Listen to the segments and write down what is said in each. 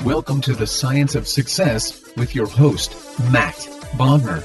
Welcome to the Science of Success with your host, Matt Bodner.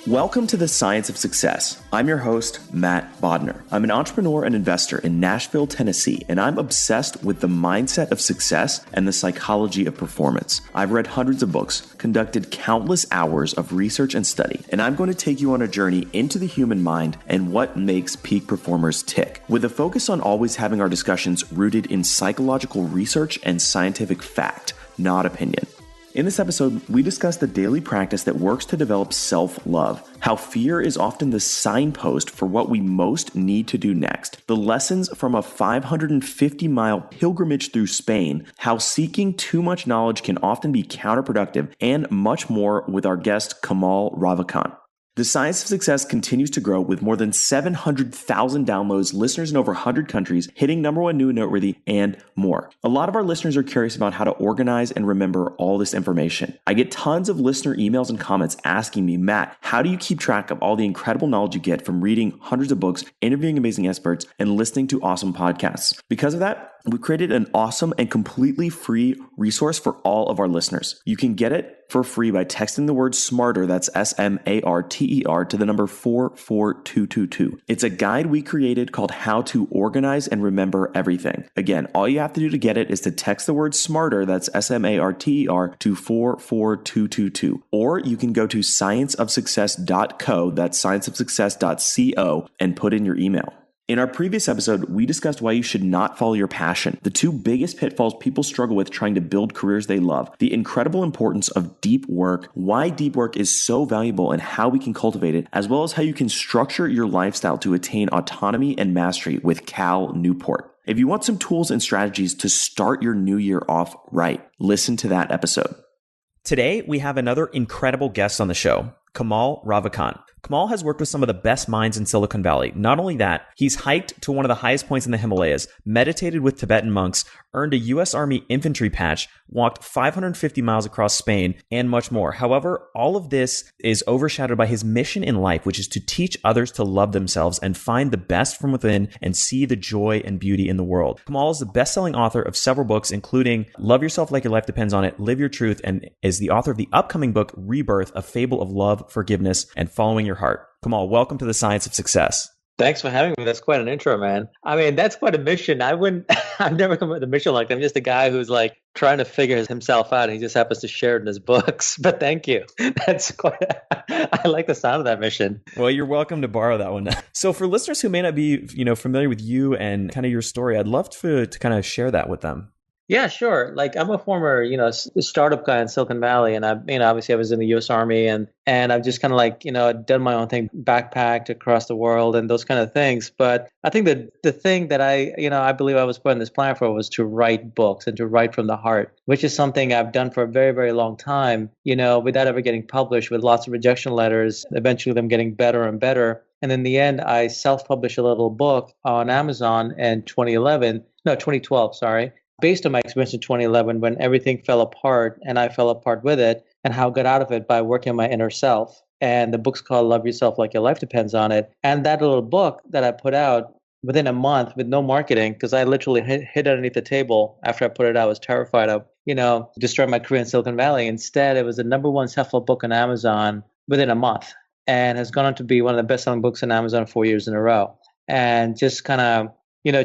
Welcome to the Science of Success. I'm your host, Matt Bodner. I'm an entrepreneur and investor in Nashville, Tennessee, and I'm obsessed with the mindset of success and the psychology of performance. I've read hundreds of books, conducted countless hours of research and study, and I'm going to take you on a journey into the human mind and what makes peak performers tick, with a focus on always having our discussions rooted in psychological research and scientific fact, not opinion. In this episode, we discuss the daily practice that works to develop self-love, how fear is often the signpost for what we most need to do next, the lessons from a 550-mile pilgrimage through Spain, how seeking too much knowledge can often be counterproductive, and much more with our guest Kamal Ravikant. The Science of Success continues to grow with more than 700,000 downloads, listeners in over 100 countries, hitting #1 new and noteworthy, and more. A lot of our listeners are curious about how to organize and remember all this information. I get tons of listener emails and comments asking me, Matt, how do you keep track of all the incredible knowledge you get from reading hundreds of books, interviewing amazing experts, and listening to awesome podcasts? Because of that, we created an awesome and completely free resource for all of our listeners. You can get it for free by texting the word SMARTER, that's SMARTER, to the number 44222. It's a guide we created called How to Organize and Remember Everything. Again, all you have to do to get it is to text the word SMARTER, that's SMARTER, to 44222. Or you can go to scienceofsuccess.co, that's scienceofsuccess.co, and put in your email. In our previous episode, we discussed why you should not follow your passion, the two biggest pitfalls people struggle with trying to build careers they love, the incredible importance of deep work, why deep work is so valuable and how we can cultivate it, as well as how you can structure your lifestyle to attain autonomy and mastery with Cal Newport. If you want some tools and strategies to start your new year off right, listen to that episode. Today, we have another incredible guest on the show, Kamal Ravikant. Kamal has worked with some of the best minds in Silicon Valley. Not only that, he's hiked to one of the highest points in the Himalayas, meditated with Tibetan monks, earned a U.S. Army infantry patch, walked 550 miles across Spain, and much more. However, all of this is overshadowed by his mission in life, which is to teach others to love themselves and find the best from within and see the joy and beauty in the world. Kamal is the best-selling author of several books, including Love Yourself Like Your Life Depends on It, Live Your Truth, and is the author of the upcoming book, Rebirth, A Fable of Love, Forgiveness, and Following Your Heart. Kamal, welcome to the Science of Success. Thanks for having me. That's quite an intro, man. I mean, that's quite a mission. I've never come up with a mission like that. I'm just a guy who's like trying to figure himself out. And he just happens to share it in his books. But thank you. That's quite, I like the sound of that mission. Well, you're welcome to borrow that one. So for listeners who may not be, familiar with you and kind of your story, I'd love to kind of share that with them. Yeah, sure. Like I'm a former, startup guy in Silicon Valley, and obviously I was in the U.S. Army, and I've just kind of like, done my own thing, backpacked across the world, and those kind of things. But I think that the thing that I believe I was put on this planet for was to write books and to write from the heart, which is something I've done for a very, very long time, without ever getting published, with lots of rejection letters, eventually them getting better and better. And in the end, I self-published a little book on Amazon in 2012, sorry. Based on my experience in 2011 when everything fell apart and I fell apart with it, and how I got out of it by working on my inner self. And the book's called Love Yourself Like Your Life Depends on It. And that little book that I put out within a month with no marketing, because I literally hid underneath the table after I put it out. I was terrified of, destroying my career in Silicon Valley. Instead, it was the #1 self-help book on Amazon within a month, and has gone on to be one of the best-selling books on Amazon 4 years in a row. And just kind of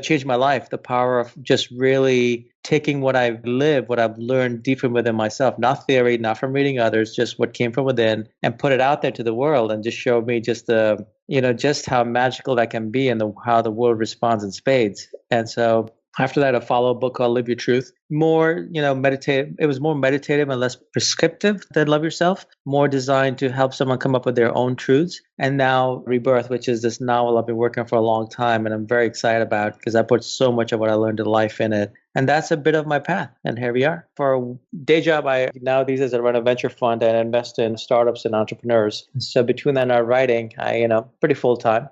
changed my life. The power of just really taking what I've lived, what I've learned deep from within myself, not theory, not from reading others, just what came from within, and put it out there to the world, and just showed me just just how magical that can be, and how the world responds in spades. And so after that, I followed a book called Live Your Truth. More, meditative. It was more meditative and less prescriptive than Love Yourself, more designed to help someone come up with their own truths. And now Rebirth, which is this novel I've been working on for a long time, and I'm very excited about because I put so much of what I learned in life in it. And that's a bit of my path. And here we are. For a day job, now these days I run a venture fund and invest in startups and entrepreneurs. So between that and our writing, pretty full time.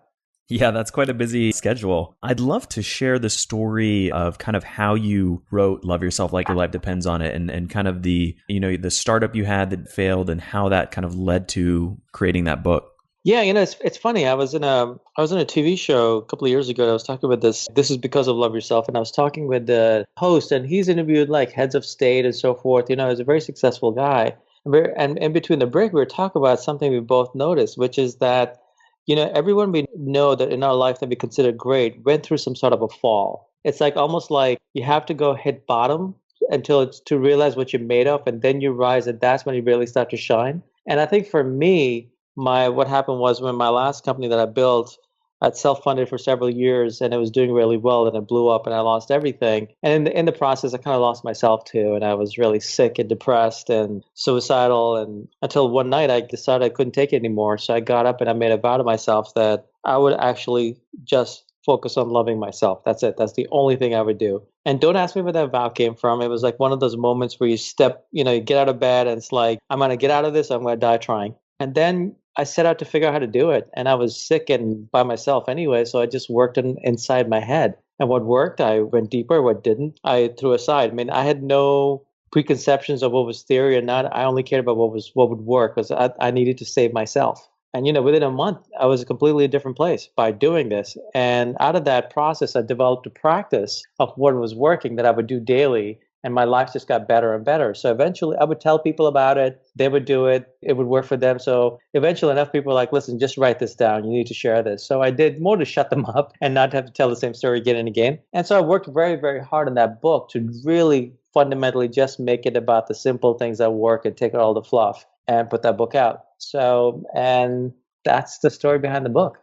Yeah, that's quite a busy schedule. I'd love to share the story of kind of how you wrote Love Yourself Like Your Life Depends on It, and kind of the startup you had that failed and how that kind of led to creating that book. Yeah, it's funny. I was in a TV show a couple of years ago. And I was talking about this. This is because of Love Yourself, and I was talking with the host, and he's interviewed like heads of state and so forth. He's a very successful guy. And in between the break, we were talking about something we both noticed, which is that everyone we know that in our life that we consider great went through some sort of a fall. It's like almost like you have to go hit bottom until it's to realize what you're made of, and then you rise, and that's when you really start to shine. And I think for me, my what happened was when my last company that I built, I'd self-funded for several years, and it was doing really well, and it blew up, and I lost everything. And in the process, I kind of lost myself too, and I was really sick and depressed and suicidal. And until one night, I decided I couldn't take it anymore. So I got up and I made a vow to myself that I would actually just focus on loving myself. That's it. That's the only thing I would do. And don't ask me where that vow came from. It was like one of those moments where you get out of bed and it's like, I'm going to get out of this. I'm going to die trying. And then I set out to figure out how to do it. And I was sick and by myself anyway. So I just worked inside my head. And what worked, I went deeper. What didn't, I threw aside. I mean, I had no preconceptions of what was theory or not. I only cared about what would work because I needed to save myself. And within a month, I was a completely different place by doing this. And out of that process, I developed a practice of what was working that I would do daily. And my life just got better and better. So eventually I would tell people about it. They would do it. It would work for them. So eventually enough people were like, listen, just write this down. You need to share this. So I did more to shut them up and not have to tell the same story again and again. And so I worked very, very hard on that book to really fundamentally just make it about the simple things that work and take out all the fluff and put that book out. So, and that's the story behind the book.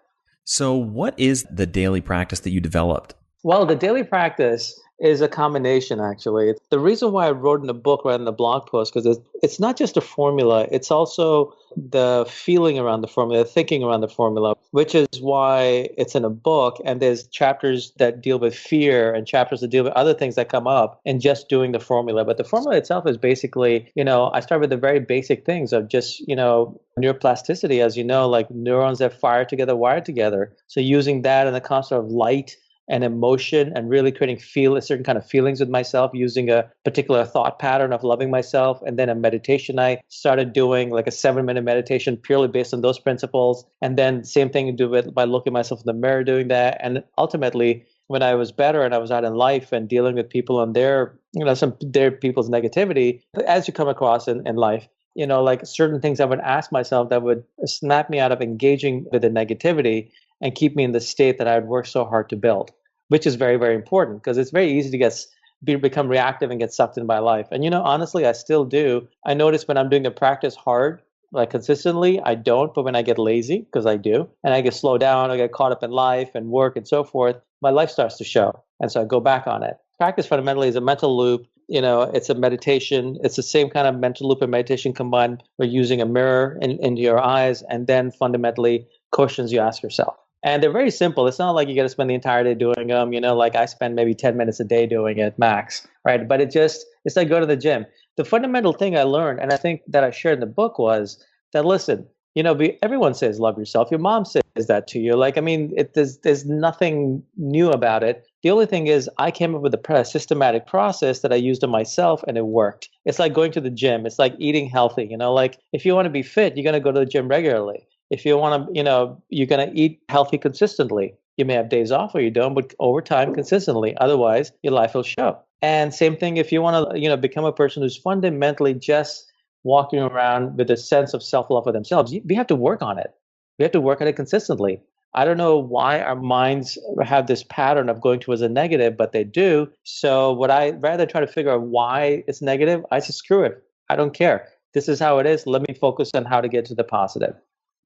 So what is the daily practice that you developed? Well, the daily practice is a combination, actually. The reason why I wrote in the book rather than the blog post, because it's not just a formula, it's also the feeling around the formula, the thinking around the formula, which is why it's in a book. And there's chapters that deal with fear and chapters that deal with other things that come up and just doing the formula. But the formula itself is basically, I start with the very basic things of just, neuroplasticity, as you know, like neurons that fire together, wire together. So using that and the concept of light and emotion and really creating a certain kind of feelings with myself using a particular thought pattern of loving myself. And then a meditation, I started doing like a 7-minute meditation purely based on those principles. And then same thing to do with by looking at myself in the mirror, doing that. And ultimately, when I was better and I was out in life and dealing with people on their people's negativity, as you come across in life, like certain things I would ask myself that would snap me out of engaging with the negativity and keep me in the state that I had worked so hard to build, which is very, very important because it's very easy to become reactive and get sucked in by life. And, honestly, I still do. I notice when I'm doing the practice hard, like consistently, I don't. But when I get lazy, because I do, and I get slowed down, I get caught up in life and work and so forth, my life starts to show. And so I go back on it. Practice fundamentally is a mental loop. It's a meditation. It's the same kind of mental loop and meditation combined with using a mirror into your eyes and then fundamentally questions you ask yourself. And they're very simple. It's not like you got to spend the entire day doing them. Like I spend maybe 10 minutes a day doing it max, right? But it's like go to the gym. The fundamental thing I learned, and I think that I shared in the book was that, listen, everyone says love yourself. Your mom says that to you. Like, I mean, there's nothing new about it. The only thing is I came up with a systematic process that I used on myself and it worked. It's like going to the gym. It's like eating healthy. Like if you want to be fit, you're going to go to the gym regularly. If you want to, you're going to eat healthy consistently. You may have days off or you don't, but over time, consistently. Otherwise, your life will show. And same thing if you want to, become a person who's fundamentally just walking around with a sense of self-love for themselves. We have to work on it. We have to work on it consistently. I don't know why our minds have this pattern of going towards a negative, but they do. So rather than try to figure out why it's negative, I say, screw it. I don't care. This is how it is. Let me focus on how to get to the positive.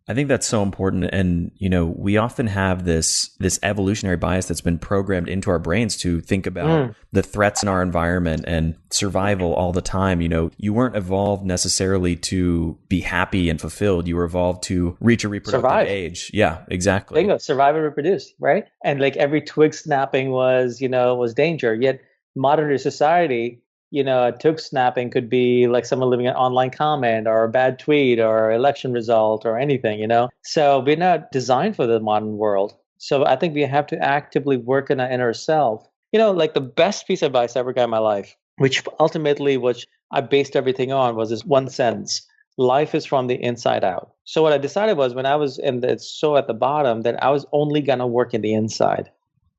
I think that's so important. And, we often have this evolutionary bias that's been programmed into our brains to think about the threats in our environment and survival all the time. You weren't evolved necessarily to be happy and fulfilled. You were evolved to reach a reproductive age. Yeah, exactly. Bingo, survive and reproduce, right? And like every twig snapping was danger. Yet modern society, a twig snapping could be like someone leaving an online comment or a bad tweet or election result or anything, So we're not designed for the modern world. So I think we have to actively work in our inner self. Like the best piece of advice I ever got in my life, which I based everything on, was this one sentence. life is from the inside out. So what I decided was when I was at the bottom, that I was only going to work in the inside.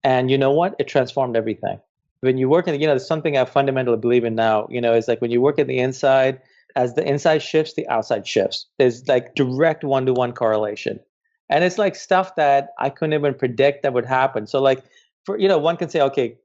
And you know what? It transformed everything. When you work in, there's something I fundamentally believe in now, is like when you work in the inside, as the inside shifts, the outside shifts. There's like direct one-to-one correlation. And it's like stuff that I couldn't even predict that would happen. So like, one can say, okay,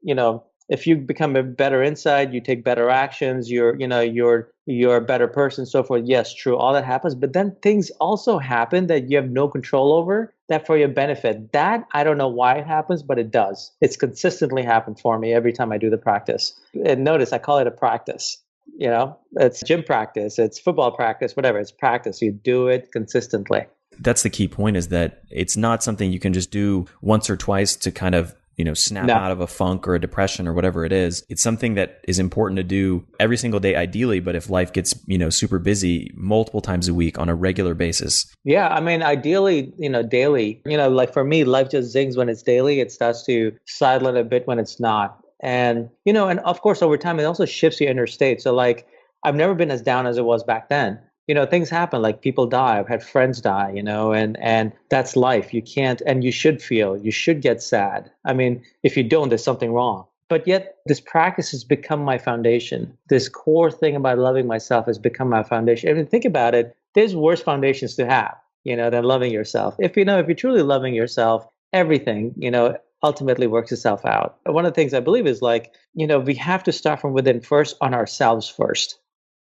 if you become a better inside, you take better actions, you're a better person, so forth. Yes, true, all that happens. But then things also happen that you have no control over, that for your benefit. That I don't know why it happens, but it does. It's consistently happened for me every time I do the practice. And notice I call it a practice. It's gym practice, it's football practice, whatever. It's practice. You do it consistently. That's the key point, is that it's not something you can just do once or twice to kind of snap out of a funk or a depression or whatever it is. It's something that is important to do every single day, ideally. But if life gets, super busy, multiple times a week on a regular basis. Yeah. I mean, ideally, daily, like for me, life just zings when it's daily. It starts to silent a bit when it's not. And, and of course, over time, it also shifts your inner state. So like, I've never been as down as it was back then. Things happen, like people die. I've had friends die, and that's life. You can't, and you should get sad. I mean, if you don't, there's something wrong. But yet this practice has become my foundation. This core thing about loving myself has become my foundation. I mean, think about it. There's worse foundations to have, than loving yourself. If you're truly loving yourself, everything, ultimately works itself out. One of the things I believe is like, we have to start from within first, on ourselves first.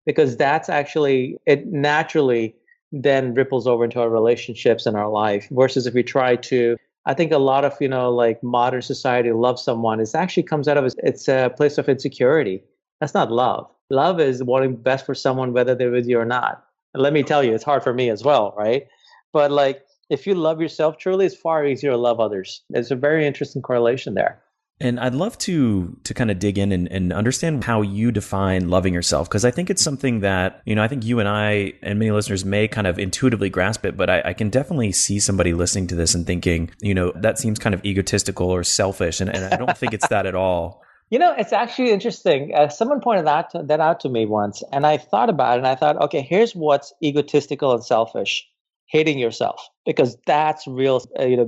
Because that's actually, it naturally then ripples over into our relationships and our life. Versus if we try to, I think a lot of, like modern society love someone, it actually comes out of, it's a place of insecurity. That's not love. Love is wanting best for someone, whether they're with you or not. And let me tell you, it's hard for me as well, right? But like, if you love yourself truly, it's far easier to love others. There's a very interesting correlation there. And I'd love to kind of dig in and understand how you define loving yourself, because I think it's something that, I think you and I and many listeners may kind of intuitively grasp it, but I can definitely see somebody listening to this and thinking, that seems kind of egotistical or selfish. And I don't think it's that at all. It's actually interesting. Someone pointed that out to me once, and I thought about it, and I thought, okay, here's what's egotistical and selfish. Hating yourself, because that's real,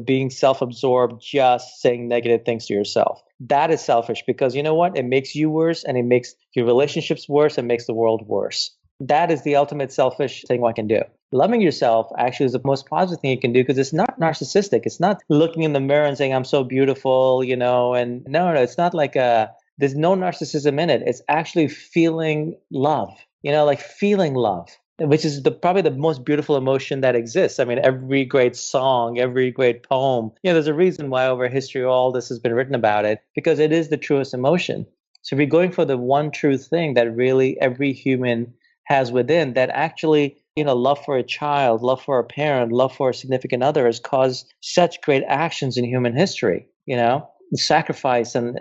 being self-absorbed, just saying negative things to yourself. That is selfish, because you know what? It makes you worse, and it makes your relationships worse, and makes the world worse. That is the ultimate selfish thing one can do. Loving yourself actually is the most positive thing you can do, because it's not narcissistic. It's not looking in the mirror and saying, I'm so beautiful, and no, it's not like there's no narcissism in it. It's actually feeling love, like feeling love, which is probably the most beautiful emotion that exists. I mean, every great song, every great poem, there's a reason why over history all this has been written about it, because it is the truest emotion. So we're going for the one true thing that really every human has within, that actually, love for a child, love for a parent, love for a significant other has caused such great actions in human history, sacrifice. And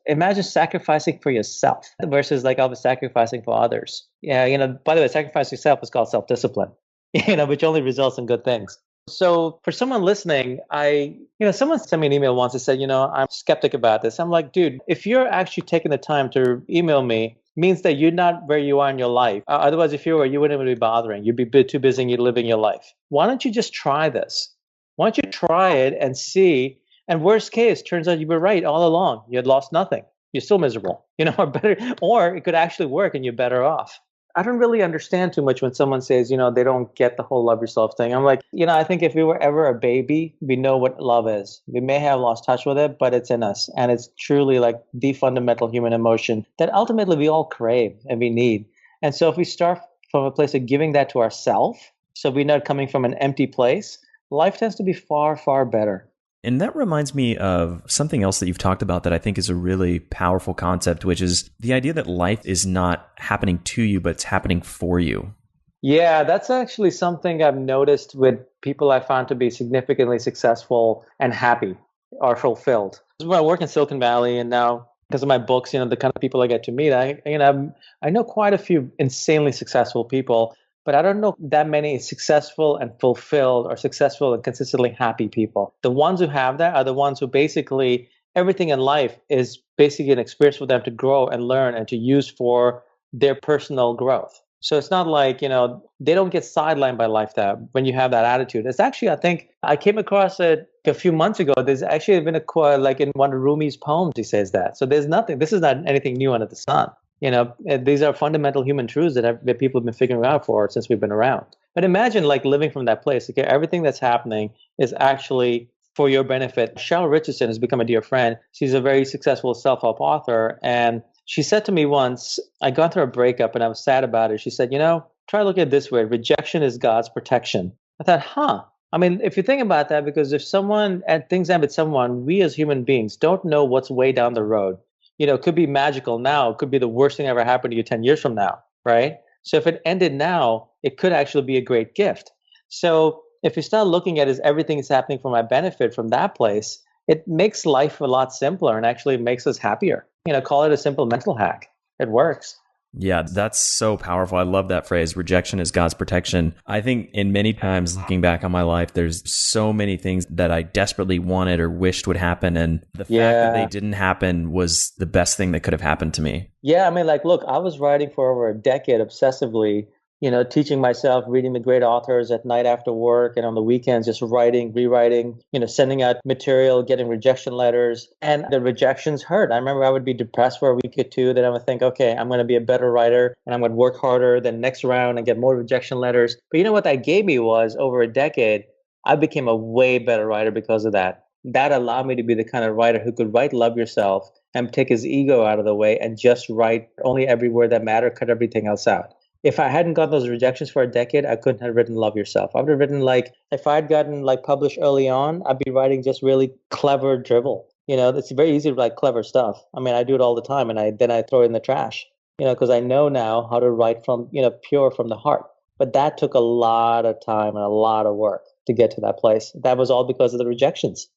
imagine sacrificing for yourself versus like I was sacrificing for others. Yeah, by the way, sacrificing yourself is called self-discipline, which only results in good things. So for someone listening, someone sent me an email once and said, I'm skeptic about this. I'm like, dude, if you're actually taking the time to email me, means that you're not where you are in your life. Otherwise, if you were, you wouldn't even be bothering. You'd be too busy living your life. Why don't you just try this? Why don't you try it and see? And worst case, turns out you were right all along. You had lost nothing. You're still miserable, or better, or it could actually work and you're better off. I don't really understand too much when someone says, they don't get the whole love yourself thing. I'm like, I think if we were ever a baby, we know what love is. We may have lost touch with it, but it's in us. And it's truly like the fundamental human emotion that ultimately we all crave and we need. And so if we start from a place of giving that to ourselves, so we're not coming from an empty place, life tends to be far, far better. And that reminds me of something else that you've talked about that I think is a really powerful concept, which is the idea that life is not happening to you, but it's happening for you. Yeah, that's actually something I've noticed with people I found to be significantly successful and happy or fulfilled. When I work in Silicon Valley, and now because of my books, the kind of people I get to meet, I know quite a few insanely successful people. But I don't know that many successful and fulfilled or successful and consistently happy people. The ones who have that are the ones who basically everything in life is basically an experience for them to grow and learn and to use for their personal growth. So it's not like, they don't get sidelined by life that when you have that attitude. It's actually, I think I came across it a few months ago. There's actually been a quote, like in one of Rumi's poems, he says that. So there's nothing, this is not anything new under the sun. These are fundamental human truths that people have been figuring out for since we've been around. But imagine like living from that place. Okay, everything that's happening is actually for your benefit. Cheryl Richardson has become a dear friend. She's a very successful self-help author. And she said to me once, I'd gone through a breakup and I was sad about it. She said, try to look at it this way. Rejection is God's protection. I thought, I mean, if you think about that, because if someone and things end with someone, we as human beings don't know what's way down the road. It could be magical now. It could be the worst thing ever happened to you 10 years from now, right? So if it ended now, it could actually be a great gift. So if you start looking at it as everything is happening for my benefit from that place, it makes life a lot simpler and actually makes us happier. Call it a simple mental hack. It works. Yeah, that's so powerful. I love that phrase, rejection is God's protection. I think in many times looking back on my life, there's so many things that I desperately wanted or wished would happen. And the fact that they didn't happen was the best thing that could have happened to me. Yeah, I mean, like, look, I was writing for over a decade obsessively, teaching myself, reading the great authors at night after work and on the weekends, just writing, rewriting, sending out material, getting rejection letters. And the rejections hurt. I remember I would be depressed for a week or two. Then I would think, okay, I'm going to be a better writer and I'm going to work harder. Then next round and get more rejection letters. But you know what that gave me was over a decade, I became a way better writer because of that. That allowed me to be the kind of writer who could write Love Yourself and take his ego out of the way and just write only every word that mattered, cut everything else out. If I hadn't gotten those rejections for a decade, I couldn't have written Love Yourself. I would have written if I had gotten published early on, I'd be writing just really clever dribble. It's very easy to write clever stuff. I mean, I do it all the time and then I throw it in the trash, because I know now how to write from, pure from the heart. But that took a lot of time and a lot of work to get to that place. That was all because of the rejections.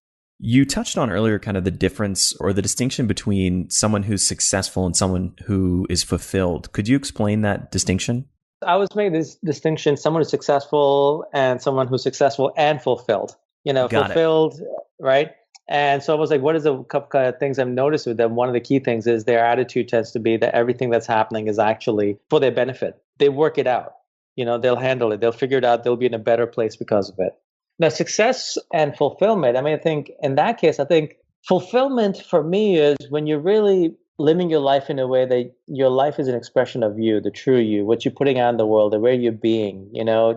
You touched on earlier kind of the difference or the distinction between someone who's successful and someone who is fulfilled. Could you explain that distinction? I was making this distinction, someone who's successful and someone who's successful and fulfilled. Fulfilled, right? And so I was like, what is a couple of things I've noticed with them? One of the key things is their attitude tends to be that everything that's happening is actually for their benefit. They work it out. They'll handle it. They'll figure it out. They'll be in a better place because of it. Now, success and fulfillment, I think in that case, I think fulfillment for me is when you're really living your life in a way that your life is an expression of you, the true you, what you're putting out in the world, the way you're being,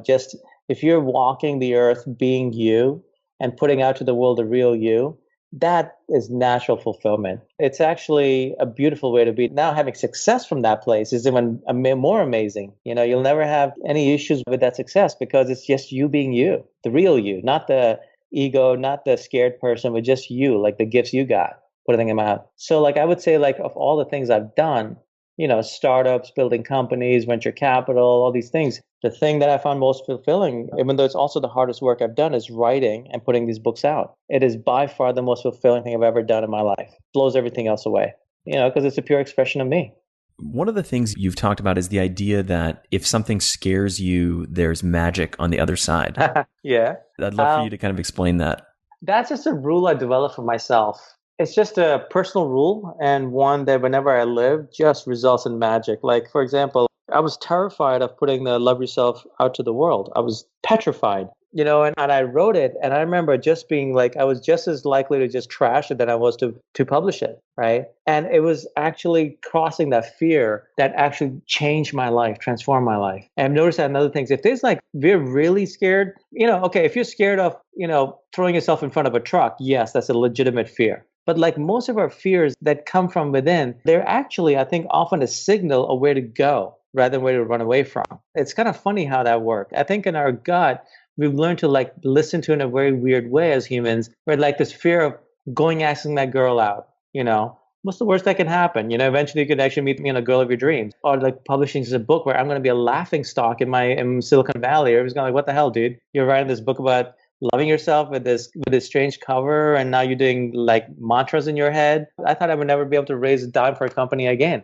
just if you're walking the earth being you and putting out to the world the real you, that is natural fulfillment. It's actually a beautiful way to be. Now having success from that place is even more amazing. You'll never have any issues with that success because it's just you being you, the real you, not the ego, not the scared person, but just you, like the gifts you got, putting them out. So I would say of all the things I've done, startups, building companies, venture capital, all these things. The thing that I found most fulfilling, even though it's also the hardest work I've done, is writing and putting these books out. It is by far the most fulfilling thing I've ever done in my life. Blows everything else away, because it's a pure expression of me. One of the things you've talked about is the idea that if something scares you, there's magic on the other side. Yeah. I'd love for you to kind of explain that. That's just a rule I developed for myself. It's just a personal rule and one that whenever I live just results in magic. For example, I was terrified of putting the Love Yourself out to the world. I was petrified, and I wrote it. And I remember just being I was just as likely to just trash it than I was to publish it. Right. And it was actually crossing that fear that actually changed my life, transformed my life. And I've noticed that in other things. If there's we're really scared, okay, if you're scared of, throwing yourself in front of a truck, yes, that's a legitimate fear. But most of our fears that come from within, they're actually, I think, often a signal of where to go rather than where to run away from. It's kind of funny how that works. I think in our gut, we've learned to listen to in a very weird way as humans, where this fear of asking that girl out, what's the worst that can happen? Eventually you could actually meet a girl of your dreams. Or publishing a book where I'm going to be a laughing stock in Silicon Valley. Everyone's going what the hell, dude? You're writing this book about loving yourself with this strange cover, and now you're doing mantras in your head. I thought I would never be able to raise a dime for a company again.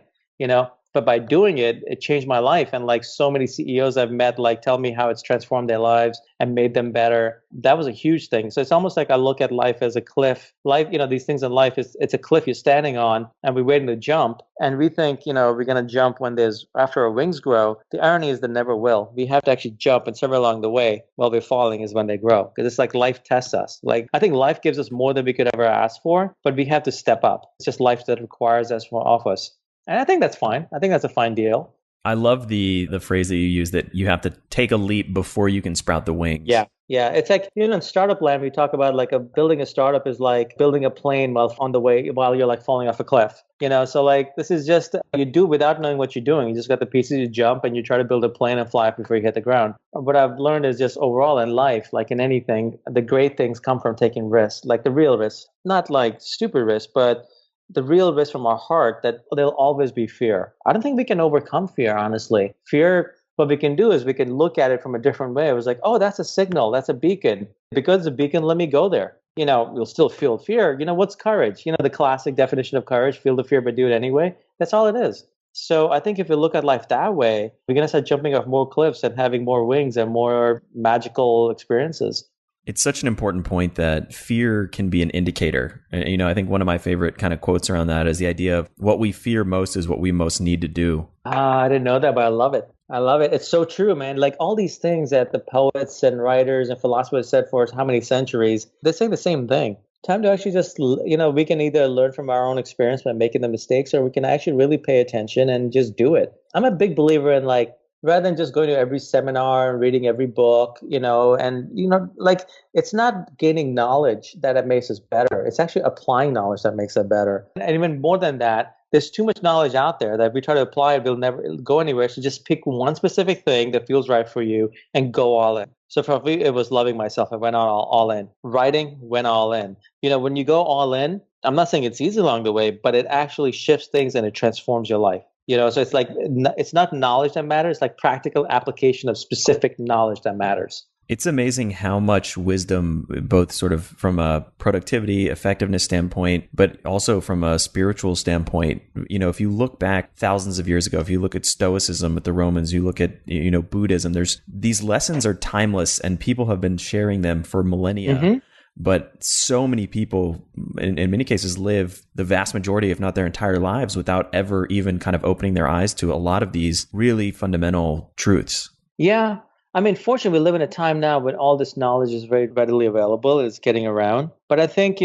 But by doing it, it changed my life. And like so many CEOs I've met, like tell me how it's transformed their lives and made them better. That was a huge thing. So it's almost like I look at life as a cliff. Life, these things in life it's a cliff you're standing on and we're waiting to jump. And we think, we're going to jump when after our wings grow. The irony is they never will. We have to actually jump, and somewhere along the way while we're falling is when they grow. Because it's like life tests us. Like I think life gives us more than we could ever ask for, but we have to step up. It's just life that requires us of us. And I think that's fine. I think that's a fine deal. I love the phrase that you use, that you have to take a leap before you can sprout the wings. Yeah. It's like, in startup land, we talk about like building a startup is like building a plane while you're like falling off a cliff. So like this is just, you do without knowing what you're doing. You just got the pieces, you jump and you try to build a plane and fly before you hit the ground. What I've learned is just overall in life, like in anything, the great things come from taking risks, like the real risks, not like stupid risks, but the real risk from our heart, that there'll always be fear. I don't think we can overcome fear, honestly. Fear, what we can do is we can look at it from a different way. It was like, oh, that's a signal. That's a beacon. Because it's a beacon, let me go there. We'll still feel fear. What's courage? The classic definition of courage, feel the fear, but do it anyway. That's all it is. So I think if we look at life that way, we're going to start jumping off more cliffs and having more wings and more magical experiences. It's such an important point that fear can be an indicator. And, I think one of my favorite kind of quotes around that is the idea of what we fear most is what we most need to do. I didn't know that, but I love it. I love it. It's so true, man. Like all these things that the poets and writers and philosophers said for us how many centuries, they say the same thing. Time to actually just, we can either learn from our own experience by making the mistakes, or we can actually really pay attention and just do it. I'm a big believer in like, rather than just going to every seminar and reading every book, like it's not gaining knowledge that it makes us better. It's actually applying knowledge that makes us better. And even more than that, there's too much knowledge out there that if we try to apply it, we'll never go anywhere. So just pick one specific thing that feels right for you and go all in. So for me, it was loving myself. I went all in. Writing, went all in. When you go all in, I'm not saying it's easy along the way, but it actually shifts things and it transforms your life. So it's like, it's not knowledge that matters, it's like practical application of specific knowledge that matters. It's amazing how much wisdom, both sort of from a productivity, effectiveness standpoint, but also from a spiritual standpoint. If you look back thousands of years ago, if you look at Stoicism with the Romans, you look at, Buddhism, these lessons are timeless and people have been sharing them for millennia. Mm-hmm. But so many people, in many cases, live the vast majority, if not their entire lives, without ever even kind of opening their eyes to a lot of these really fundamental truths. Yeah. I mean, fortunately, we live in a time now when all this knowledge is very readily available. It's getting around. But I think,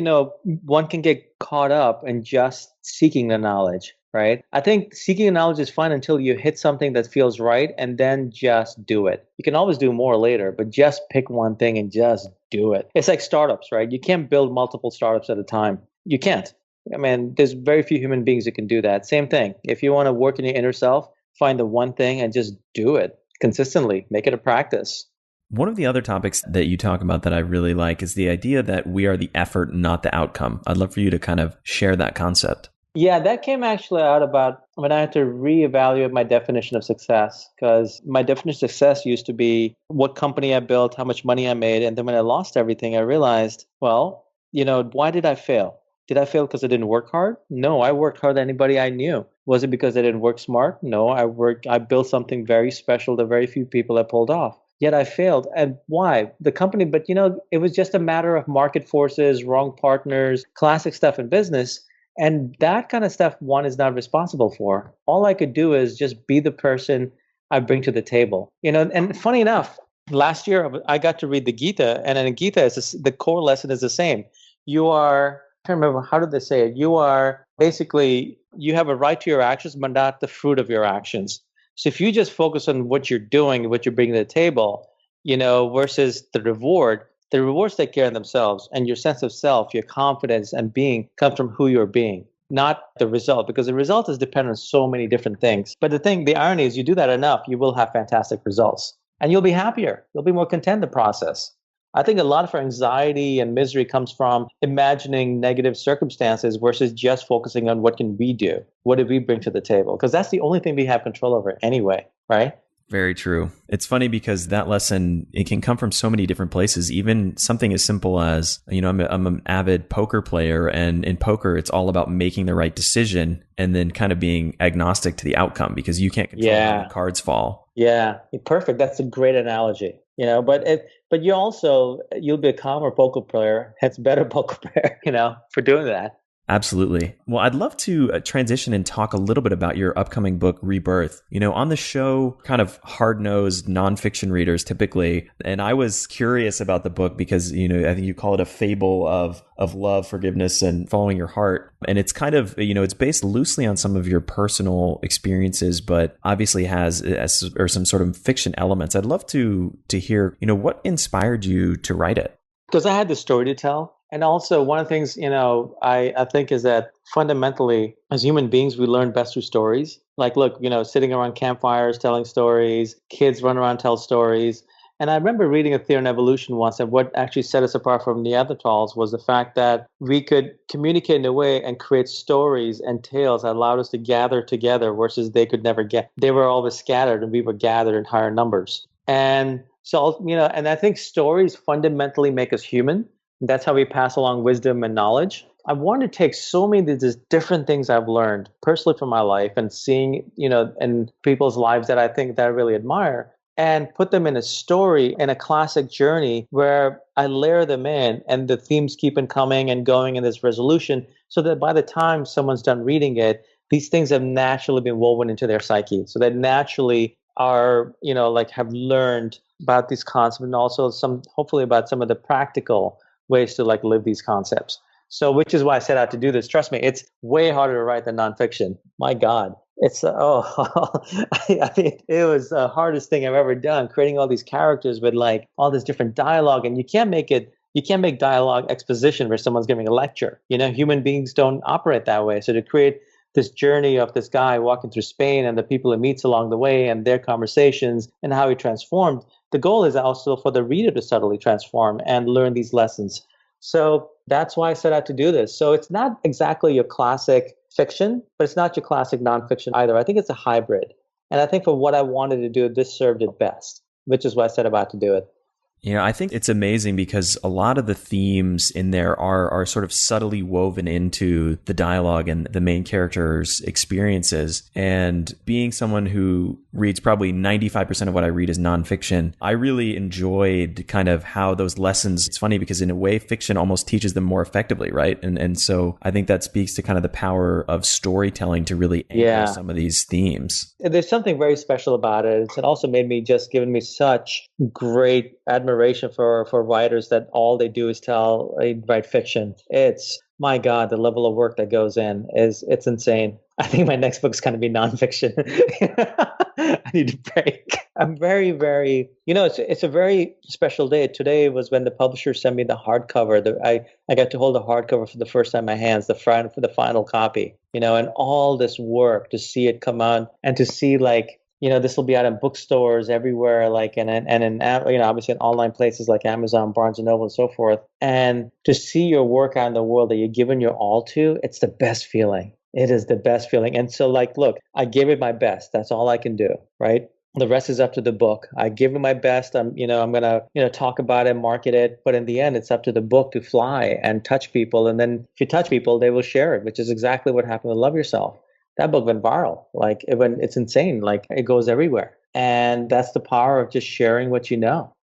one can get caught up in just seeking the knowledge, right? I think seeking the knowledge is fine until you hit something that feels right, and then just do it. You can always do more later, but just pick one thing and just do it. It's like startups, right? You can't build multiple startups at a time. You can't. I mean, there's very few human beings who can do that. Same thing. If you want to work in your inner self, find the one thing and just do it consistently. Make it a practice. One of the other topics that you talk about that I really like is the idea that we are the effort, not the outcome. I'd love for you to kind of share that concept. Yeah, that came actually out about when I had to reevaluate my definition of success, because my definition of success used to be what company I built, how much money I made. And then when I lost everything, I realized, well, why did I fail? Did I fail because I didn't work hard? No, I worked harder than anybody I knew. Was it because I didn't work smart? No, I built something very special that very few people have pulled off. Yet I failed. And why? The company, but it was just a matter of market forces, wrong partners, classic stuff in business. And that kind of stuff one is not responsible for. All I could do is just be the person I bring to the table. And funny enough, last year I got to read the Gita, and in Gita, the core lesson is the same. I can't remember, how did they say it? You are basically, you have a right to your actions, but not the fruit of your actions. So if you just focus on what you're doing, what you're bringing to the table, versus the rewards take care of themselves, and your sense of self, your confidence and being comes from who you're being, not the result, because the result is dependent on so many different things. But the irony is, you do that enough, you will have fantastic results and you'll be happier. You'll be more content in the process. I think a lot of our anxiety and misery comes from imagining negative circumstances versus just focusing on what can we do? What do we bring to the table? Because that's the only thing we have control over anyway, right? Very true. It's funny because that lesson, it can come from so many different places. Even something as simple as, I'm an avid poker player, and in poker, it's all about making the right decision and then kind of being agnostic to the outcome because you can't control how the cards fall. Yeah, perfect. That's a great analogy. But you'll be a calmer poker player, hence better poker player, for doing that. Absolutely. Well, I'd love to transition and talk a little bit about your upcoming book, Rebirth. On the show, kind of hard-nosed nonfiction readers typically, and I was curious about the book because, I think you call it a fable of love, forgiveness, and following your heart. And it's kind of, it's based loosely on some of your personal experiences, but obviously has some sort of fiction elements. I'd love to hear, what inspired you to write it? Because I had the story to tell. And also one of the things, I think is that fundamentally as human beings, we learn best through stories. Like, look, sitting around campfires, telling stories, kids run around, tell stories. And I remember reading a theory on evolution once, and what actually set us apart from Neanderthals was the fact that we could communicate in a way and create stories and tales that allowed us to gather together versus they could never get. They were always scattered and we were gathered in higher numbers. And so, and I think stories fundamentally make us human. That's how we pass along wisdom and knowledge. I want to take so many of these different things I've learned personally from my life and seeing, in people's lives that I think that I really admire, and put them in a story, in a classic journey where I layer them in and the themes keep on coming and going in this resolution so that by the time someone's done reading it, these things have naturally been woven into their psyche. So they naturally are, have learned about these concepts and also hopefully about some of the practical ways to live these concepts. So, which is why I set out to do this. Trust me, it's way harder to write than nonfiction. My God, it's I mean, it was the hardest thing I've ever done, creating all these characters with all this different dialogue, and you can't make dialogue exposition where someone's giving a lecture. Human beings don't operate that way. So to create this journey of this guy walking through Spain and the people he meets along the way and their conversations and how he transformed. The goal is also for the reader to subtly transform and learn these lessons. So that's why I set out to do this. So it's not exactly your classic fiction, but it's not your classic nonfiction either. I think it's a hybrid. And I think for what I wanted to do, this served it best, which is why I set about to do it. I think it's amazing because a lot of the themes in there are sort of subtly woven into the dialogue and the main character's experiences. And being someone who reads probably 95% of what I read is nonfiction, I really enjoyed kind of how those lessons, it's funny because in a way, fiction almost teaches them more effectively, right? And so I think that speaks to kind of the power of storytelling to really anchor some of these themes. There's something very special about it. It also given me such great admiration for writers that all they do is write fiction. It's, my God, the level of work that goes in it's insane. I think my next book's going to be nonfiction. I need to break. I'm very, very, it's a very special day. Today was when the publisher sent me the hardcover. I got to hold the hardcover for the first time in my hands, for the final copy, and all this work to see it come out and to see this will be out in bookstores everywhere, and in obviously in online places like Amazon, Barnes and Noble, and so forth. And to see your work out in the world that you're giving your all to, it's the best feeling. It is the best feeling. And so, look, I gave it my best. That's all I can do, right? The rest is up to the book. I give it my best. I'm gonna, talk about it, market it. But in the end, it's up to the book to fly and touch people. And then if you touch people, they will share it, which is exactly what happened with Love Yourself. That book went viral. It's insane. It goes everywhere. And that's the power of just sharing what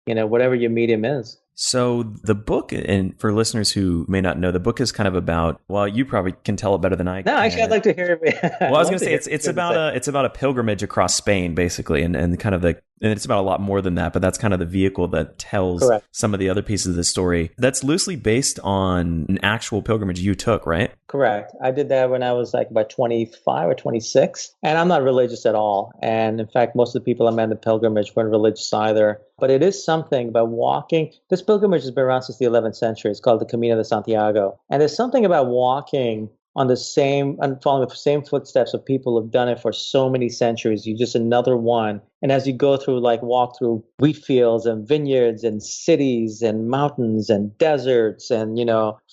whatever your medium is. So the book, and for listeners who may not know, the book is kind of about, well, you probably can tell it better than I can. No, actually, I'd like to hear it. Well, I was going to say it's about a pilgrimage across Spain, basically, and kind of and it's about a lot more than that, but that's kind of the vehicle that tells some of the other pieces of the story. That's loosely based on an actual pilgrimage you took, right? Correct. I did that when I was about 25 or 26, and I'm not religious at all. And in fact, most of the people I met in the pilgrimage weren't religious either. But it is something about walking. This pilgrimage has been around since the 11th century. It's called the Camino de Santiago. And there's something about walking on and following the same footsteps of people who've done it for so many centuries. You're just another one. And as you go through, walk through wheat fields and vineyards and cities and mountains and deserts and,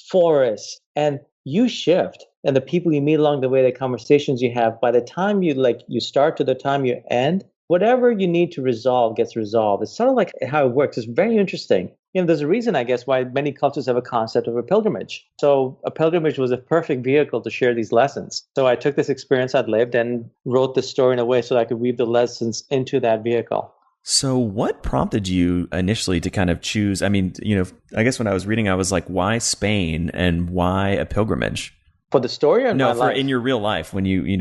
forests, and you shift. And the people you meet along the way, the conversations you have, by the time you start to the time you end, whatever you need to resolve gets resolved. It's sort of like how it works. It's very interesting. There's a reason, I guess, why many cultures have a concept of a pilgrimage. So a pilgrimage was a perfect vehicle to share these lessons. So I took this experience I'd lived and wrote this story in a way so that I could weave the lessons into that vehicle. So what prompted you initially to kind of choose? I mean, I guess when I was reading, I was like, why Spain and why a pilgrimage? For the story or no, my for life? in your real life when you were You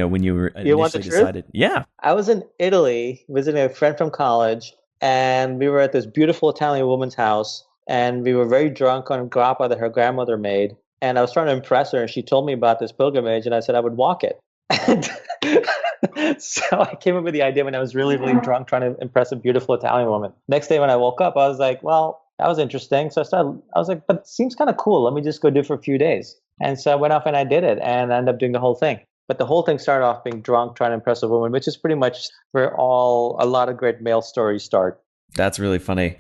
want the initially truth? decided. Yeah. I was in Italy visiting a friend from college, and we were at this beautiful Italian woman's house, and we were very drunk on grappa that her grandmother made. And I was trying to impress her, and she told me about this pilgrimage, and I said I would walk it. And so I came up with the idea when I was really, really drunk, trying to impress a beautiful Italian woman. Next day when I woke up, I was like, well, that was interesting. So I was like, but it seems kind of cool. Let me just go do it for a few days. And so I went off and I did it, and I ended up doing the whole thing. But the whole thing started off being drunk, trying to impress a woman, which is pretty much where a lot of great male stories start. That's really funny.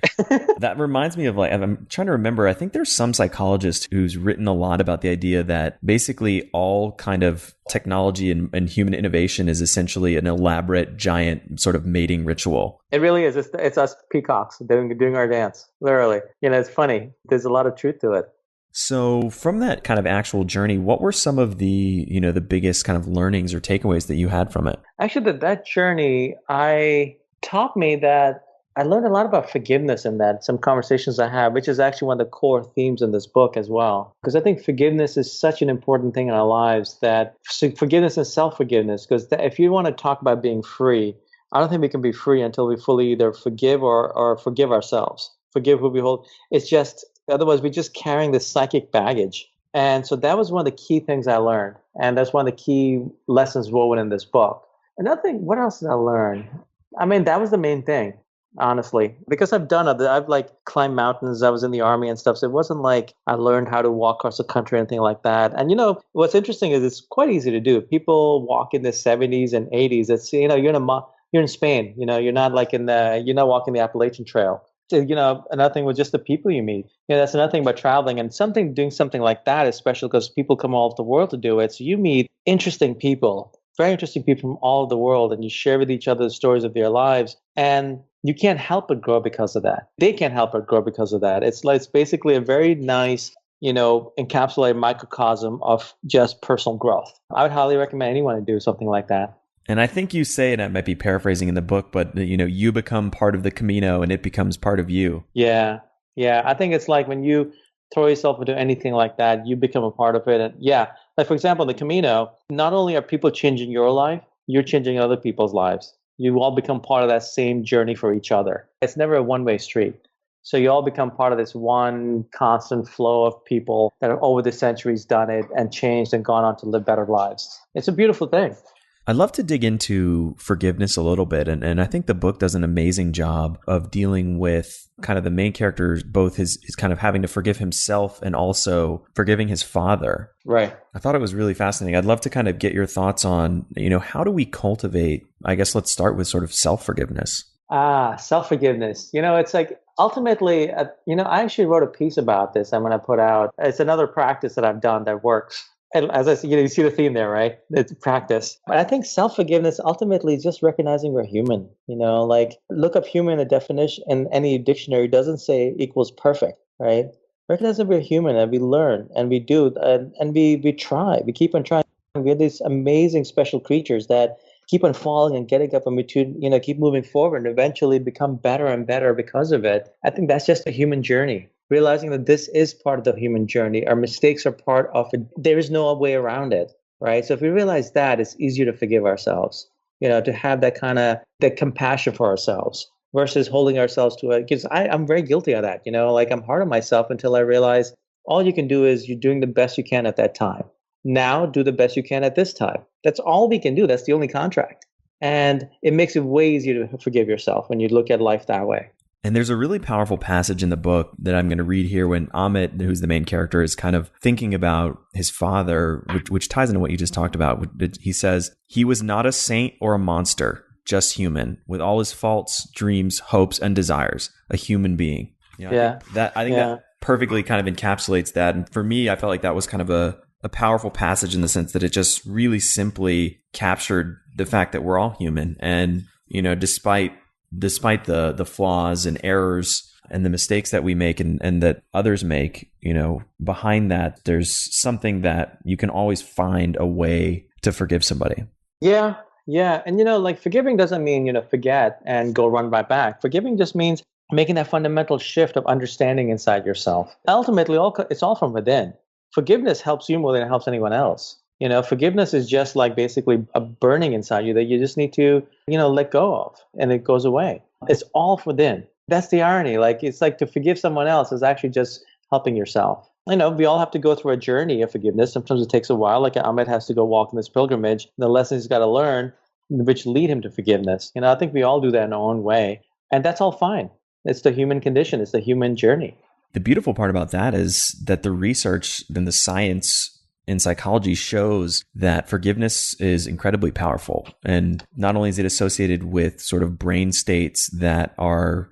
That reminds me of I'm trying to remember, I think there's some psychologist who's written a lot about the idea that basically all kind of technology and human innovation is essentially an elaborate, giant sort of mating ritual. It really is. It's us peacocks doing our dance, literally. It's funny. There's a lot of truth to it. So from that kind of actual journey, what were some of the, the biggest kind of learnings or takeaways that you had from it? Actually, that journey, taught me that I learned a lot about forgiveness in that, some conversations I had, which is actually one of the core themes in this book as well. Because I think forgiveness is such an important thing in our lives, that forgiveness and self-forgiveness, because if you want to talk about being free, I don't think we can be free until we fully either forgive or forgive ourselves, forgive who we hold. It's just, otherwise we're just carrying this psychic baggage. And so that was one of the key things I learned. And that's one of the key lessons woven in this book. Another thing, what else did I learn? I mean, that was the main thing. Honestly, because I've climbed mountains. I was in the army and stuff. So it wasn't like I learned how to walk across the country or anything like that. And what's interesting is it's quite easy to do. People walk in the 70s and 80s. It's, you're in Spain, you're not you're not walking the Appalachian Trail. So, another thing was just the people you meet. That's another thing about traveling, and doing something like that is special because people come all over the world to do it. So you meet interesting people, very interesting people from all over the world, and you share with each other the stories of their lives. And you can't help but grow because of that. They can't help but grow because of that. It's basically a very nice, encapsulated microcosm of just personal growth. I would highly recommend anyone to do something like that. And I think you say, and I might be paraphrasing in the book, but you become part of the Camino and it becomes part of you. Yeah. I think it's like when you throw yourself into anything like that, you become a part of it. And like for example, the Camino, not only are people changing your life, you're changing other people's lives. You all become part of that same journey for each other. It's never a one-way street. So you all become part of this one constant flow of people that have over the centuries done it and changed and gone on to live better lives. It's a beautiful thing. I'd love to dig into forgiveness a little bit. And I think the book does an amazing job of dealing with kind of the main character, both his kind of having to forgive himself and also forgiving his father. Right. I thought it was really fascinating. I'd love to kind of get your thoughts on, how do we cultivate, I guess let's start with sort of self-forgivenness. Self-forgiveness. It's like ultimately, I actually wrote a piece about this I'm going to put out. It's another practice that I've done that works. And as I said, you see the theme there, right? It's practice. But I think self-forgiveness ultimately is just recognizing we're human. Look up human in the definition in any dictionary. It doesn't say equals perfect, right? Recognize that we're human and we learn and we do and we try. We keep on trying. We're these amazing special creatures that keep on falling and getting up and we keep moving forward and eventually become better and better because of it. I think that's just a human journey. Realizing that this is part of the human journey. Our mistakes are part of it. There is no way around it, right? So if we realize that, it's easier to forgive ourselves, to have that kind of that compassion for ourselves versus holding ourselves to it. Because I'm very guilty of that, I'm hard on myself until I realize all you can do is you're doing the best you can at that time. Now do the best you can at this time. That's all we can do. That's the only contract. And it makes it way easier to forgive yourself when you look at life that way. And there's a really powerful passage in the book that I'm going to read here when Amit, who's the main character, is kind of thinking about his father, which ties into what you just talked about. He says, he was not a saint or a monster, just human, with all his faults, dreams, hopes, and desires, a human being. I think that perfectly kind of encapsulates that. And for me, I felt like that was kind of a powerful passage in the sense that it just really simply captured the fact that we're all human and despite the flaws and errors and the mistakes that we make and that others make, behind that, there's something that you can always find a way to forgive somebody. Yeah. Yeah. And, like forgiving doesn't mean, forget and go run right back. Forgiving just means making that fundamental shift of understanding inside yourself. Ultimately, it's all from within. Forgiveness helps you more than it helps anyone else. Forgiveness is just like basically a burning inside you that you just need to, let go of, and it goes away. It's all within. That's the irony. Like, it's like to forgive someone else is actually just helping yourself. We all have to go through a journey of forgiveness. Sometimes it takes a while. Like Ahmed has to go walk in this pilgrimage, the lessons he's got to learn, which lead him to forgiveness. I think we all do that in our own way. And that's all fine. It's the human condition. It's the human journey. The beautiful part about that is that the research and the science in psychology shows that forgiveness is incredibly powerful. And not only is it associated with sort of brain states that are,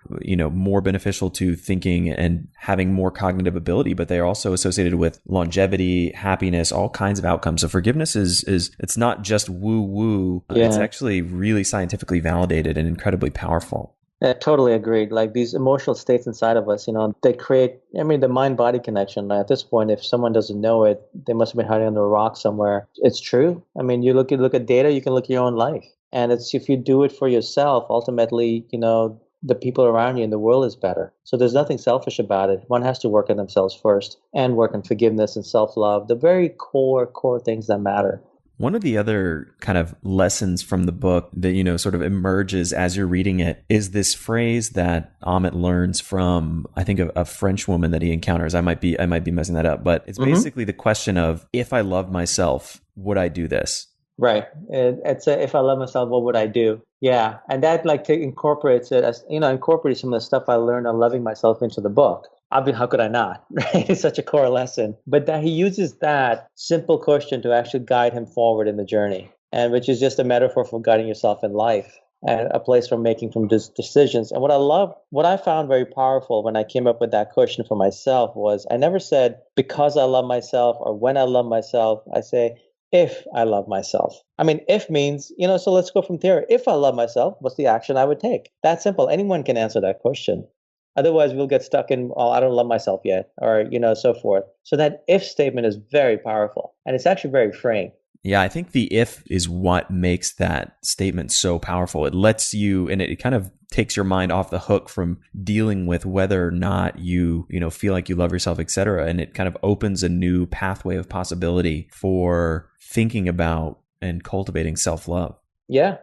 more beneficial to thinking and having more cognitive ability, but they are also associated with longevity, happiness, all kinds of outcomes. So forgiveness is it's not just woo-woo. Yeah. It's actually really scientifically validated and incredibly powerful. I totally agreed. Like these emotional states inside of us, they create, the mind-body connection. At this point, if someone doesn't know it, they must have been hiding under a rock somewhere. It's true. You look at data, you can look at your own life. And it's if you do it for yourself, ultimately, the people around you in the world is better. So there's nothing selfish about it. One has to work on themselves first and work on forgiveness and self-love, the very core things that matter. One of the other kind of lessons from the book that, sort of emerges as you're reading it is this phrase that Amit learns from, I think, a French woman that he encounters. I might be messing that up, but it's basically the question of, if I loved myself, would I do this? Right. If I love myself, what would I do? Yeah. And that incorporates it as, incorporates some of the stuff I learned on loving myself into the book. How could I not? Right? It's such a core lesson. But that he uses that simple question to actually guide him forward in the journey, and which is just a metaphor for guiding yourself in life and a place for making from decisions. And what I found very powerful when I came up with that question for myself was I never said because I love myself or when I love myself. I say if I love myself. If means, so let's go from there. If I love myself, what's the action I would take? That simple. Anyone can answer that question. Otherwise, we'll get stuck in, I don't love myself yet, or, so forth. So that if statement is very powerful, and it's actually very freeing. Yeah, I think the if is what makes that statement so powerful. It lets you, and it kind of takes your mind off the hook from dealing with whether or not you feel like you love yourself, et cetera. And it kind of opens a new pathway of possibility for thinking about and cultivating self-love. Yeah.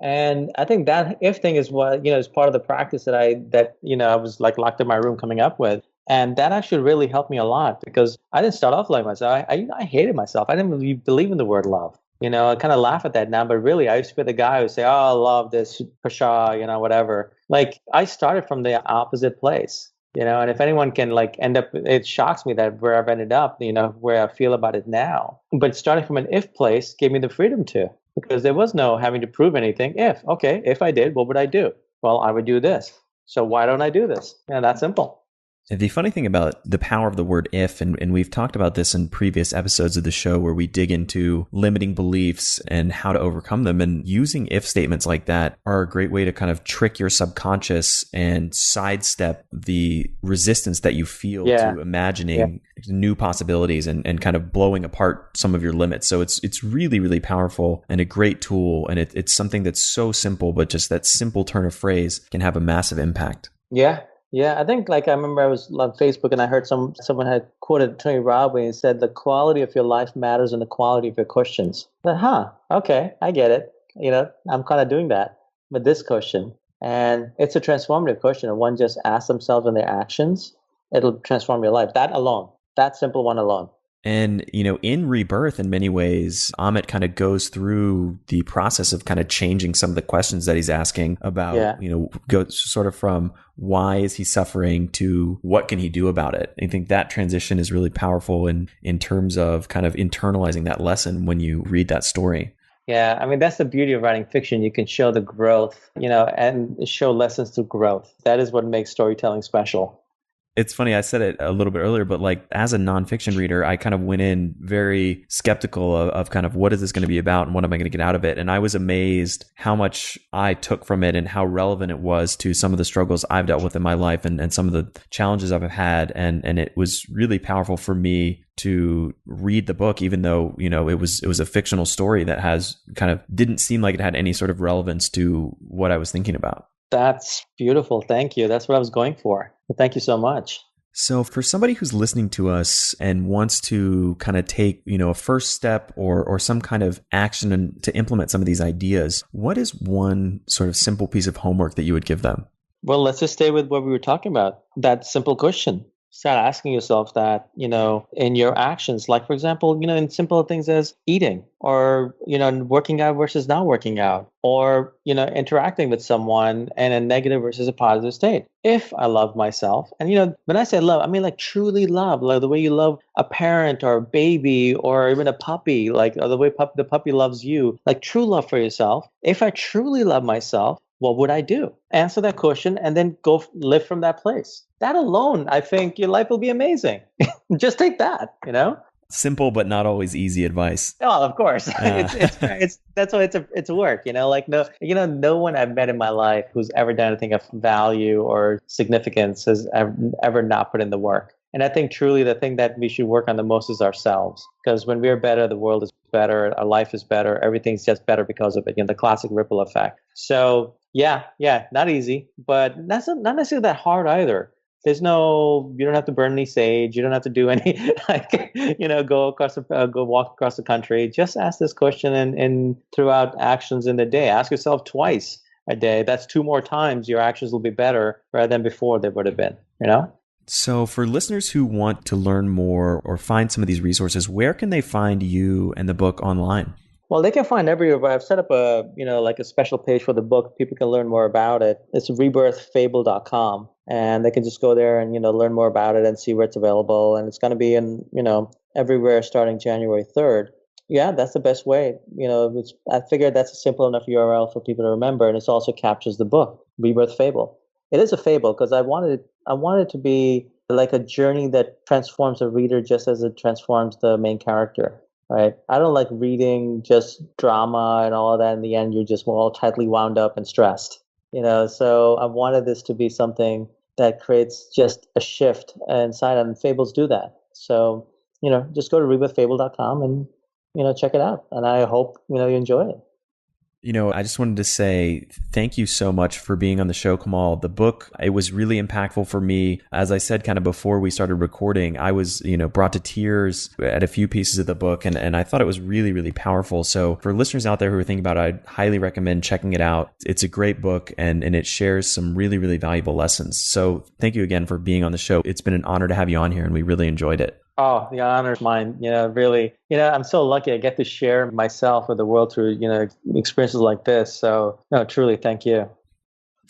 And I think that if thing is what, is part of the practice that I was locked in my room coming up with. And that actually really helped me a lot because I didn't start off like myself. I hated myself. I didn't really believe in the word love. I kind of laugh at that now, but really I used to be the guy who say, oh, I love this, pasha, whatever. I started from the opposite place, and if anyone can end up, it shocks me that where I've ended up, where I feel about it now. But starting from an if place gave me the freedom to. Because there was no having to prove anything. If I did, what would I do? Well, I would do this. So why don't I do this? That's simple. The funny thing about the power of the word if, and we've talked about this in previous episodes of the show where we dig into limiting beliefs and how to overcome them, and using if statements like that are a great way to kind of trick your subconscious and sidestep the resistance that you feel to imagining new possibilities and kind of blowing apart some of your limits. So it's really, really powerful and a great tool. And it's something that's so simple, but just that simple turn of phrase can have a massive impact. Yeah, I think I remember I was on Facebook and I heard someone had quoted Tony Robbins and said the quality of your life matters in the quality of your questions. But okay, I get it. I'm kind of doing that with this question. And it's a transformative question. And one just asks themselves in their actions, it'll transform your life. That alone, that simple one alone. And, in Rebirth, in many ways, Amit kind of goes through the process of kind of changing some of the questions that he's asking about, go sort of from why is he suffering to what can he do about it? I think that transition is really powerful in terms of kind of internalizing that lesson when you read that story. Yeah, that's the beauty of writing fiction. You can show the growth, and show lessons through growth. That is what makes storytelling special. It's funny, I said it a little bit earlier, but like as a nonfiction reader, I kind of went in very skeptical of kind of what is this going to be about and what am I going to get out of it? And I was amazed how much I took from it and how relevant it was to some of the struggles I've dealt with in my life and some of the challenges I've had. And it was really powerful for me to read the book, even though, you know, it was a fictional story that has kind of didn't seem like it had any sort of relevance to what I was thinking about. That's beautiful. Thank you. That's what I was going for. Thank you so much. So for somebody who's listening to us and wants to kind of take, you know, a first step or some kind of action to implement some of these ideas, what is one sort of simple piece of homework that you would give them? Well, let's just stay with what we were talking about. That simple question. Start asking yourself that, you know, in your actions, like, for example, you know, in simple things as eating or, you know, working out versus not working out or, you know, interacting with someone in a negative versus a positive state. If I love myself, and, you know, when I say love, I mean like truly love, like the way you love a parent or a baby or even a puppy, like the way the puppy loves you, like true love for yourself. If I truly love myself, what would I do? Answer that question and then go live from that place. That alone, I think your life will be amazing. Just take that, you know? Simple, but not always easy advice. Oh, of course. It's that's why it's work, you know, like no one I've met in my life who's ever done anything of value or significance has ever not put in the work. And I think truly the thing that we should work on the most is ourselves. Because when we're better, the world is better, our life is better, everything's just better because of it, you know, the classic ripple effect. So yeah, not easy, but that's not necessarily that hard either. You don't have to burn any sage. You don't have to do any, like, you know, go walk across the country. Just ask this question and throughout actions in the day. Ask yourself twice a day. That's 2 more times your actions will be better rather than before they would have been, you know? So for listeners who want to learn more or find some of these resources, where can they find you and the book online? Well, they can find everywhere, but I've set up a special page for the book. People can learn more about it. It's rebirthfable.com, and they can just go there and, you know, learn more about it and see where it's available. And it's going to be in, you know, everywhere starting January 3rd. Yeah, that's the best way. You know, I figured that's a simple enough URL for people to remember, and it also captures the book, Rebirth Fable. It is a fable because I wanted it to be like a journey that transforms a reader just as it transforms the main character. Right. I don't like reading just drama and all of that. In the end, you're just all tightly wound up and stressed, you know. So I wanted this to be something that creates just a shift inside, and fables do that. So, you know, just go to rebirthfable.com and, you know, check it out. And I hope, you know, you enjoy it. You know, I just wanted to say thank you so much for being on the show, Kamal. The book, it was really impactful for me. As I said, kind of before we started recording, I was, you know, brought to tears at a few pieces of the book, and I thought it was really, really powerful. So for listeners out there who are thinking about it, I'd highly recommend checking it out. It's a great book, and it shares some really, really valuable lessons. So thank you again for being on the show. It's been an honor to have you on here, and we really enjoyed it. Oh, the honor is mine. You know, really, you know, I'm so lucky I get to share myself with the world through, you know, experiences like this. So, no, truly, thank you.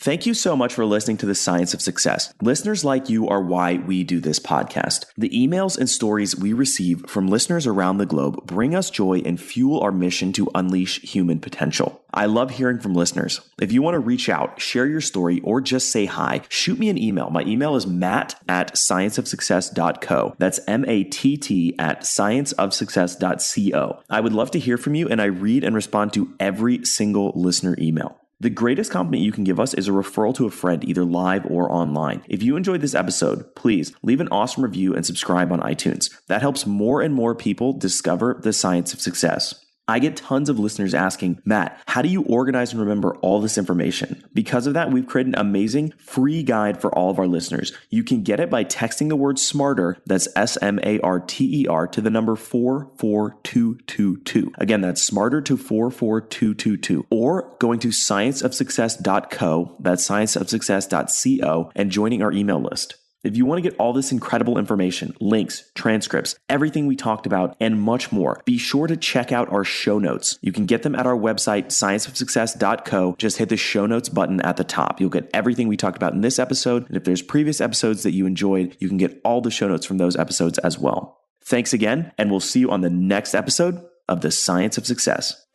Thank you so much for listening to The Science of Success. Listeners like you are why we do this podcast. The emails and stories we receive from listeners around the globe bring us joy and fuel our mission to unleash human potential. I love hearing from listeners. If you want to reach out, share your story, or just say hi, shoot me an email. My email is matt@scienceofsuccess.co. That's MATT@scienceofsuccess.co. I would love to hear from you, and I read and respond to every single listener email. The greatest compliment you can give us is a referral to a friend, either live or online. If you enjoyed this episode, please leave an awesome review and subscribe on iTunes. That helps more and more people discover the science of success. I get tons of listeners asking, Matt, how do you organize and remember all this information? Because of that, we've created an amazing free guide for all of our listeners. You can get it by texting the word SMARTER, that's SMARTER, to the number 44222. Again, that's SMARTER to 44222. Or going to scienceofsuccess.co, that's scienceofsuccess.co, and joining our email list. If you want to get all this incredible information, links, transcripts, everything we talked about, and much more, be sure to check out our show notes. You can get them at our website, scienceofsuccess.co. Just hit the show notes button at the top. You'll get everything we talked about in this episode, and if there's previous episodes that you enjoyed, you can get all the show notes from those episodes as well. Thanks again, and we'll see you on the next episode of The Science of Success.